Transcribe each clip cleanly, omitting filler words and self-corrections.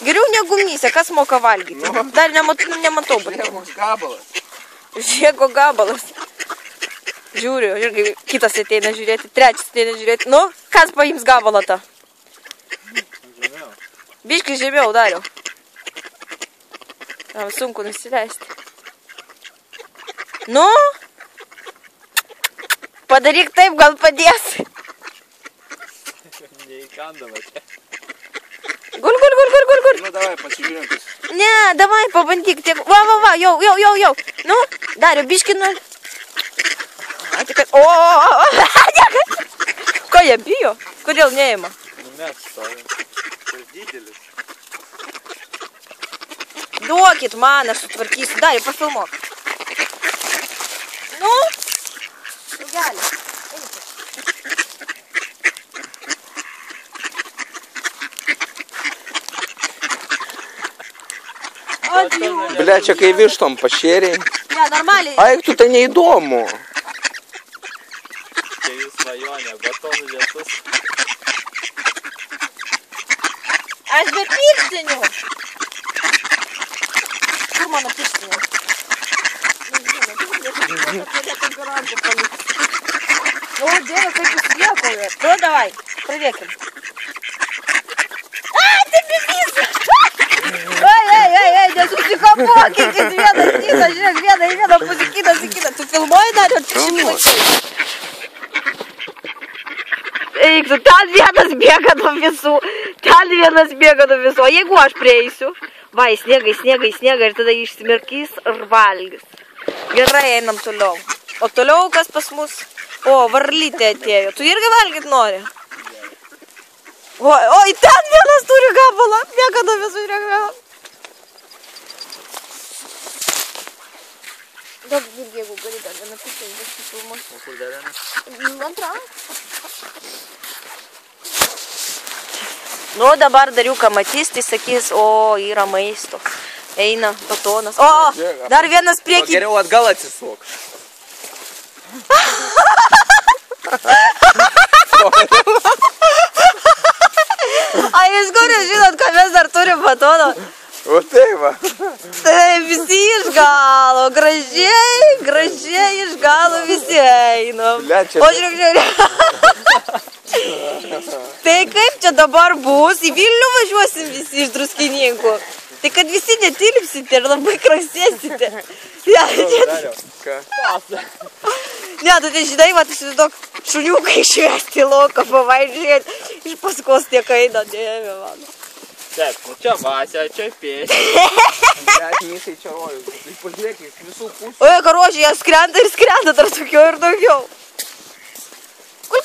Geriau negu mysė, kas moka valgyti. Dar nematau. Žiegos gabalas. Žiego gabalas. Žiūriu, irgi kitas ateina žiūrėti, trečias ateina žiūrėti. Nu, kas paims gabalą tą? Žemiau. Biškai žemiau dariau. Tam sunku nusileisti. Nu? Padaryk taip, gal padės. Neįkandama čia. Gul. Nu, davai, pasižiūrėkis. Ne, davai, pabandyk. Va, jau. Nu, Dariau, biškai nu. O, ko jie bijo? Kodėl neima? Nu, mes stovim. Tai didelis. Duokit man, aš sutvarkysiu. Dariau, pafilmuok. Nu? Drugelį. Bля, čia kai vištom pašėriai. Ne, normaliai. Aik, tu tai neįdomu. Čia jų svajonė, batonų lietus. Aš be pirštinių. Kur mano pirštinių? O, Dieve, kaip jūs liekaujat. Nu, davai, pradėkim. Tai bibys! Ei, nesusikapokit, vienas kitą, žiūrėk, vieną į vieną pusę, kitas į kitą. Tu filmuoji dar ir tik šimplačiai. Eik, tu ten vienas bėga nuo visų, o jeigu aš prieisiu, va, į sniegą ir tada išsimirkys ir valgys. Gerai, einam toliau. O toliau kas pas mus? O, varlytė atėjo. Tu irgi valgyt nori? O, ten vienas turi gabalą, bėga nuo visų, žiūrėk vieną. Daug, jeigu gali dar vieną pusę, aš filmuosiu. O kur dar vienas? Antra. Nu, dabar Dariuką matys, tai sakys, o, yra maisto. Eina, batonas. O, dar vienas priekį. O geriau atgal atsisuk. A jūs kuris žinot, kad mes dar turim batoną? O tai va. Tai visi iš galo, gražiai iš galo visi einam. O žiūrėk. Tai kaip čia dabar bus? Į Vilnių važiuosim visi iš Druskininkų. Tai kad visi netilpsite ir labai krasėsite. Ne, tu tai žinai, va, įsivaizduok, šuniukai išvesti į lauką, pavaidžiūrėti, iš paskos tiek eina, Dieve mano. Taip, nu čia Vasė, čia Pėsė. Net misai čia rojus. Tai pažiūrėk, iš visų pusių. Oi, karožiai, jie skrenda, dar daugiau ir daugiau. Kul.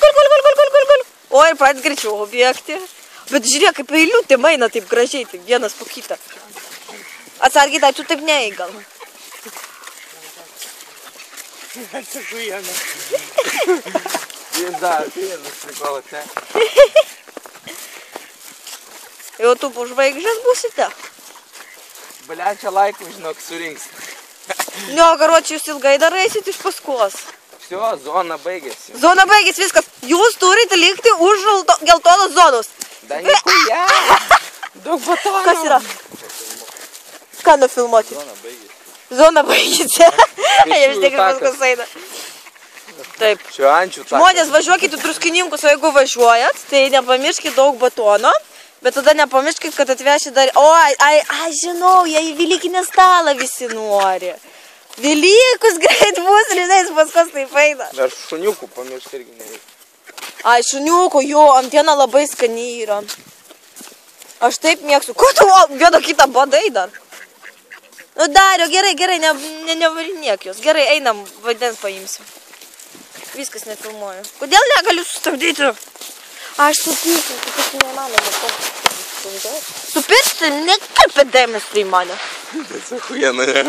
Oi, pradės greičiau bėgti. Bet žiūrėk, kaip eiliutė maina taip gražiai, taip vienas po kitą. Atsargiai, tai tu taip neįgal. Jis dar, vienas prikolate. Jau tu žvaigždės būsite? Blia, čia laikų, žinok, surinks. Ne, karočiai, jūs ilgai dar eisit iš paskos. Всё, зона baigėsi. Zona baigėsi, viskas. Jūs turite likti už geltonos zonos. Da nikuja. Daug batonų. Kas yra? Ką nufilmuoti? Zona baigėsi. Zona baigėsi. Jie vis tiek viskas eina. Taip. Čia ančių takas. Žmonės, važiuokit į Druskininkus, o jeigu važiuojat, tai nepamirškit daug batono. Bet tada nepamirškit, kad atvešit dar... O, žinau, jie į Velykinį stalą visi nori. Velykus greit bus, ir žinai, paskos taip eina. Dar šuniukų pamiršti irgi nereikia. Ai, šuniukų, jo, antiena labai skani yra. Aš taip mėgstu. Ko tu vieną kitą badai dar? Nu, Dariau, gerai, nevarinėk jos. Gerai, einam, vandens paimsiu. Viskas nefilmuoju. Kodėl negaliu sustabdyti? Aš supysiu, tu kas nemanoma. Tu piršti, nekalpė dėmesį į mane. Tai sakuja, ne?